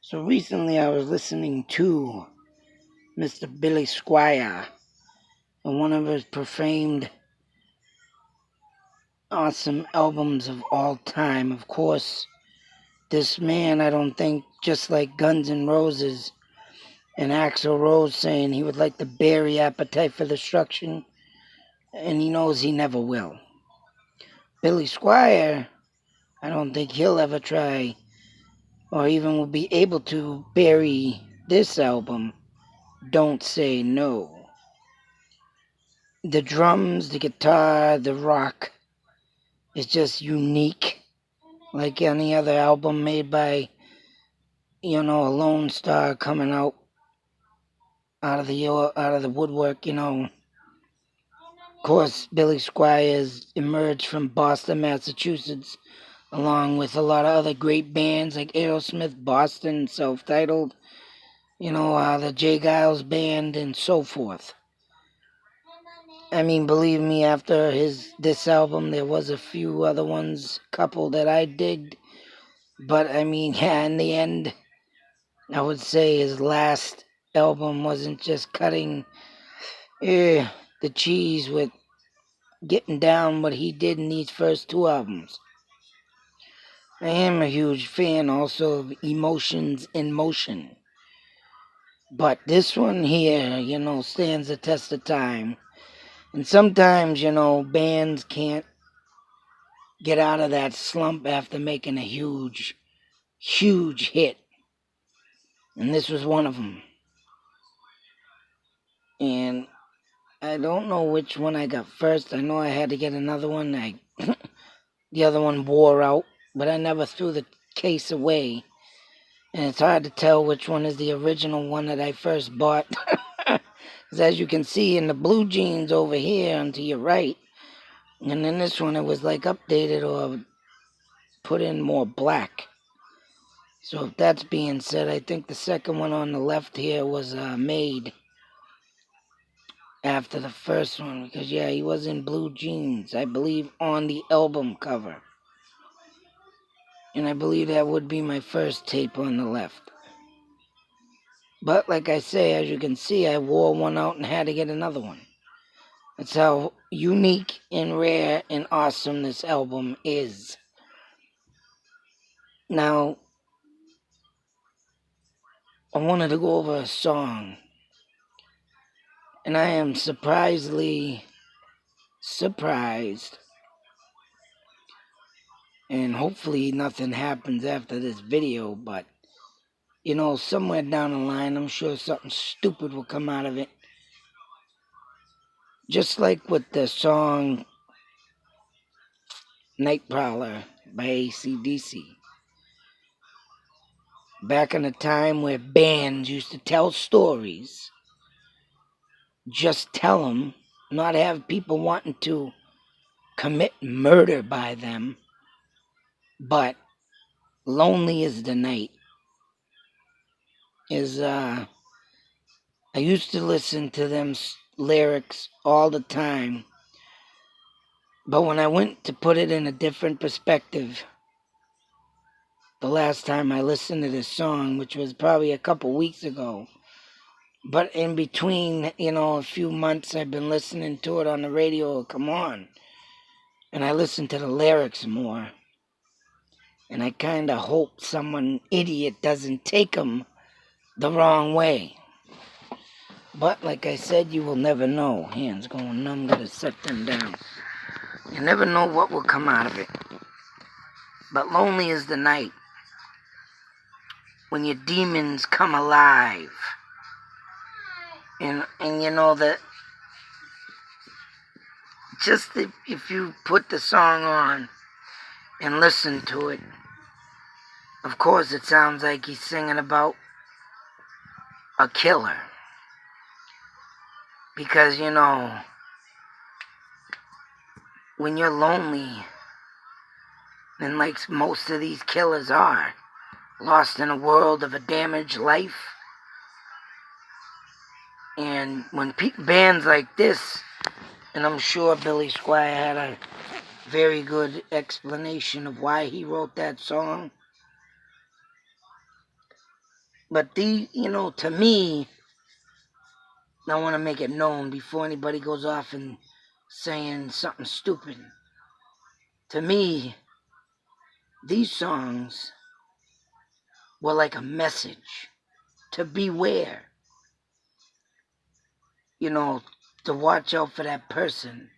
So recently I was listening to Mr. Billy Squire and one of his profaned awesome albums of all time. Of course, this man, I don't think, just like Guns N' Roses and Axl Rose saying he would like to bury Appetite for Destruction, and he knows he never will. Billy Squire, I don't think he'll ever try or even will be able to bury this album, Don't Say No. The drums, the guitar, the rock is just unique, like any other album made by, a lone star coming out of the woodwork. Of course, Billy Squires emerged from Boston, Massachusetts, along with a lot of other great bands like Aerosmith, Boston, Self-Titled, the J. Giles Band, and so forth. I mean, believe me, after this album, there was a few other ones, couple that I digged. But I mean, yeah, in the end, I would say his last album wasn't just cutting the cheese with getting down what he did in these first two albums. I am a huge fan also of Emotions in Motion. But this one here, stands the test of time. And sometimes, bands can't get out of that slump after making a huge, huge hit. And this was one of them. And I don't know which one I got first. I know I had to get another one. The other one wore out, but I never threw the case away. And it's hard to tell which one is the original one that I first bought. Because as you can see in the blue jeans over here and to your right, and then this one it was like updated or put in more black. So if that's being said, I think the second one on the left here was made after the first one, because yeah, he was in blue jeans, I believe, on the album cover. And I believe that would be my first tape on the left. But like I say, as you can see, I wore one out and had to get another one. That's how unique and rare and awesome this album is. Now, I wanted to go over a song, and I am surprised, and hopefully nothing happens after this video, but somewhere down the line, I'm sure something stupid will come out of it. Just like with the song Night Prowler by AC/DC. Back in a time where bands used to tell stories, just tell them, not have people wanting to commit murder by them, but Lonely is the Night is, I used to listen to them lyrics all the time, but when I went to put it in a different perspective, the last time I listened to this song, which was probably a couple weeks ago, but in between, a few months I've been listening to it on the radio, come on, and I listened to the lyrics more, and I kind of hope someone idiot doesn't take them the wrong way. But like I said, you will never know. Hands going numb, gotta set them down. You never know what will come out of it. But lonely is the night when your demons come alive. And that just if you put the song on and listen to it, of course it sounds like he's singing about a killer. Because, when you're lonely, and like most of these killers are, lost in a world of a damaged life, and when bands like this, and I'm sure Billy Squire had a very good explanation of why he wrote that song. But to me, I want to make it known before anybody goes off and saying something stupid. To me, these songs were like a message to beware, to watch out for that person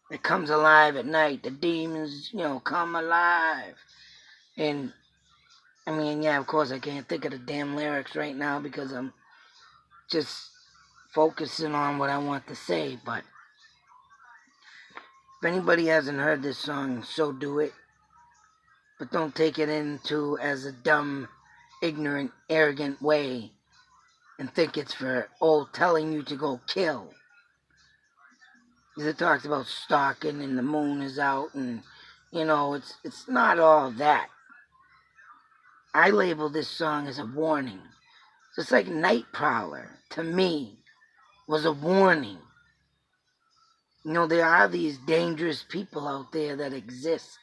that comes alive at night. The demons, come alive. And, yeah, of course, I can't think of the damn lyrics right now because I'm just focusing on what I want to say. But if anybody hasn't heard this song, so do it. But don't take it into as a dumb, ignorant, arrogant way and think it's for, telling you to go kill. Because it talks about stalking and the moon is out and, it's not all that. I label this song as a warning. Just like Night Prowler, to me, was a warning. There are these dangerous people out there that exist.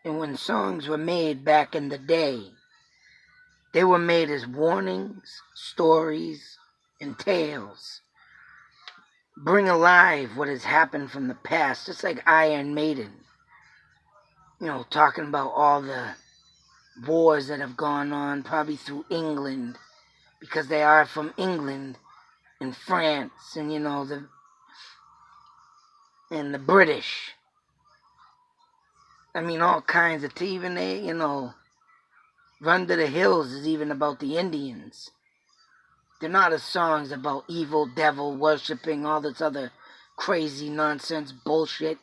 And when songs were made back in the day, they were made as warnings, stories, and tales. Bring alive what has happened from the past, just like Iron Maiden. Talking about all the wars that have gone on, probably through England, because they are from England and France, and the British. All kinds of even they, Run to the Hills is even about the Indians. They're not as songs about evil, devil, worshipping, all this other crazy nonsense bullshit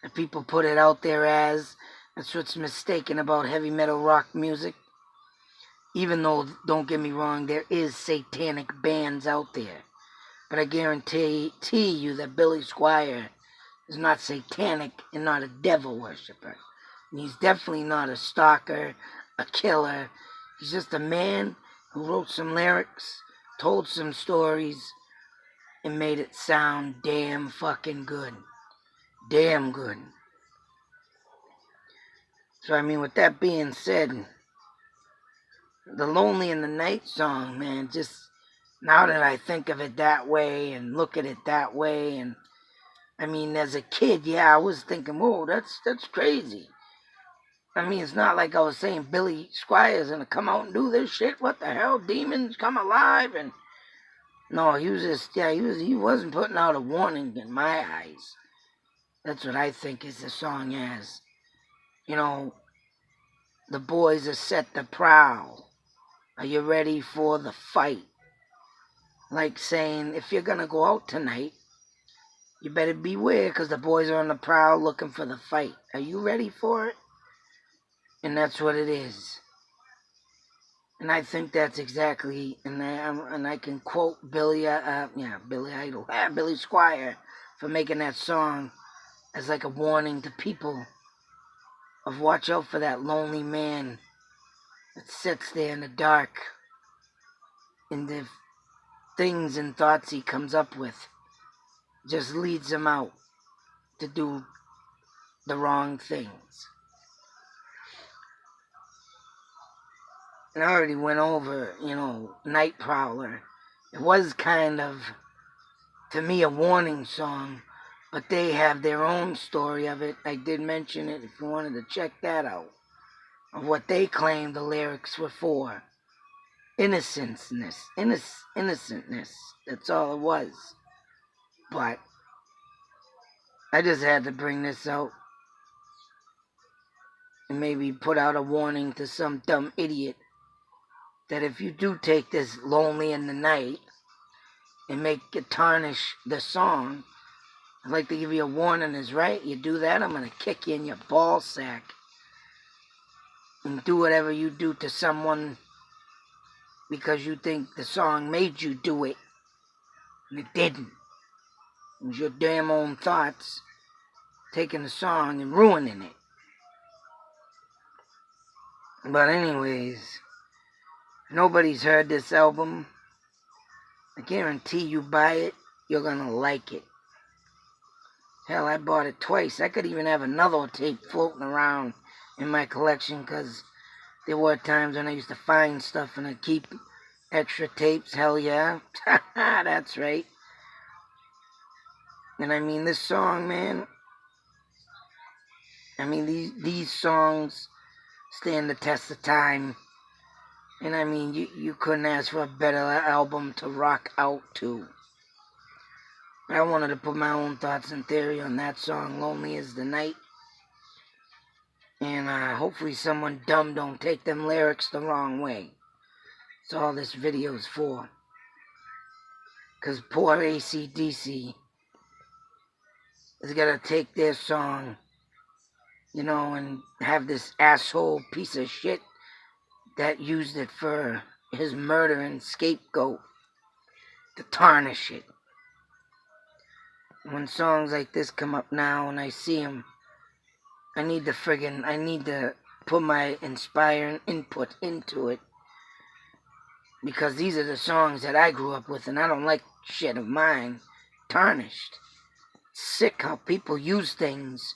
that people put it out there as. That's what's mistaken about heavy metal rock music. Even though, don't get me wrong, there is satanic bands out there. But I guarantee you that Billy Squire is not satanic and not a devil worshiper. And he's definitely not a stalker, a killer. He's just a man who wrote some lyrics, told some stories, and made it sound damn fucking good. Damn good. So, with that being said, the Lonely in the Night song, man, just now that I think of it that way and look at it that way, and as a kid, yeah, I was thinking, whoa, that's crazy. It's not like I was saying Billy Squire's gonna come out and do this shit. What the hell? Demons come alive? And no, he was just, he wasn't putting out a warning in my eyes. That's what I think is the song as. The boys are set to prowl. Are you ready for the fight? Like saying, if you're gonna go out tonight, you better beware because the boys are on the prowl looking for the fight. Are you ready for it? And that's what it is. And I think that's exactly, and I can quote Billy Idol, Billy Squire for making that song as like a warning to people of watch out for that lonely man that sits there in the dark and the things and thoughts he comes up with just leads him out to do the wrong things. And I already went over, Night Prowler. It was kind of, to me, a warning song, but they have their own story of it. I did mention it if you wanted to check that out, of what they claimed the lyrics were for. Innocentness. That's all it was. But I just had to bring this out and maybe put out a warning to some dumb idiot that if you do take this Lonely in the Night and make it tarnish the song, I'd like to give you a warning is right. You do that, I'm going to kick you in your ball sack and do whatever you do to someone because you think the song made you do it. And it didn't. It was your damn own thoughts taking the song and ruining it. But anyways, nobody's heard this album. I guarantee you buy it, you're gonna like it. Hell, I bought it twice. I could even have another tape floating around in my collection, because there were times when I used to find stuff and I'd keep extra tapes. Hell yeah. That's right. And I mean, this song, man, I mean, these songs stand the test of time. And I mean, you couldn't ask for a better album to rock out to. I wanted to put my own thoughts and theory on that song, Lonely as the Night. And hopefully someone dumb don't take them lyrics the wrong way. That's all this video's for. Because poor AC/DC is going to take their song, you know, and have this asshole piece of shit that used it for his murdering scapegoat to tarnish it. When songs like this come up now and I see them, I need to put my inspiring input into it. Because these are the songs that I grew up with, and I don't like shit of mine tarnished. It's sick how people use things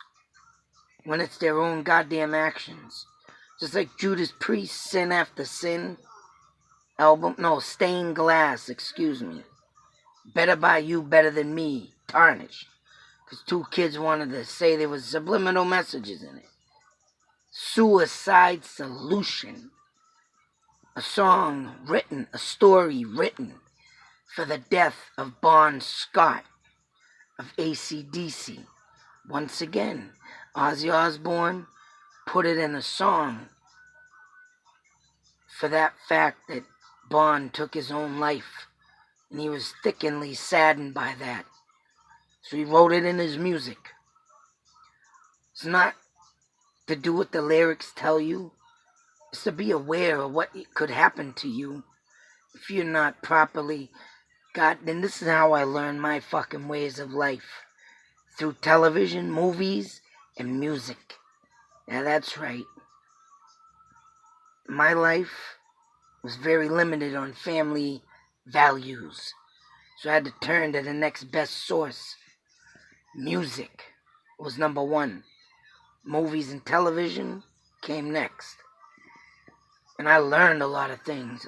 when it's their own goddamn actions. Just like Judas Priest's Sin After Sin album. No, Stained Glass, excuse me. Better by You, Better Than Me, tarnished. Because two kids wanted to say there was subliminal messages in it. Suicide Solution. A song written, a story written for the death of Bon Scott of AC/DC. Once again, Ozzy Osbourne put it in a song for that fact that Bon took his own life, and he was thickeningly saddened by that. So he wrote it in his music. It's not to do what the lyrics tell you. It's to be aware of what could happen to you if you're not properly got. And this is how I learned my fucking ways of life. Through television, movies, and music. Yeah, that's right. My life was very limited on family values. So I had to turn to the next best source. Music was number one. Movies and television came next. And I learned a lot of things.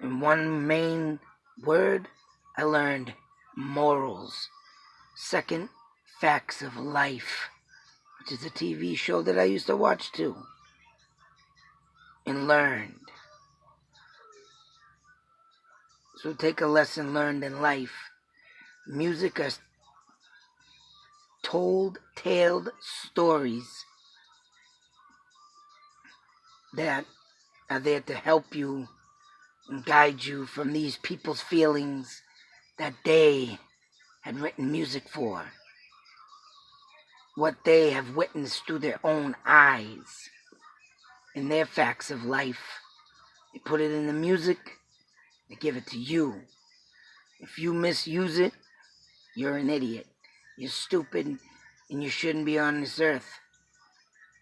And one main word, I learned morals. Second, Facts of Life, which is a TV show that I used to watch too. And learned. So take a lesson learned in life. Music are told stories that are there to help you and guide you from these people's feelings that they had written music for. What they have witnessed through their own eyes in their facts of life. They put it in the music, they give it to you. If you misuse it, you're an idiot. You're stupid, and you shouldn't be on this earth.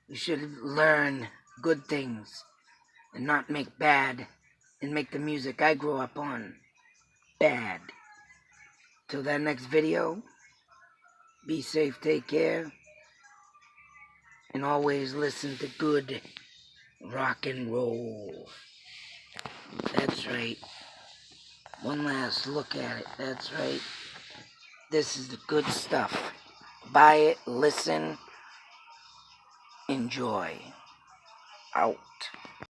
You should learn good things and not make bad, and make the music I grew up on bad. Till that next video, be safe, take care, and always listen to good rock and roll. That's right. One last look at it. That's right. This is the good stuff. Buy it, listen, enjoy. Out.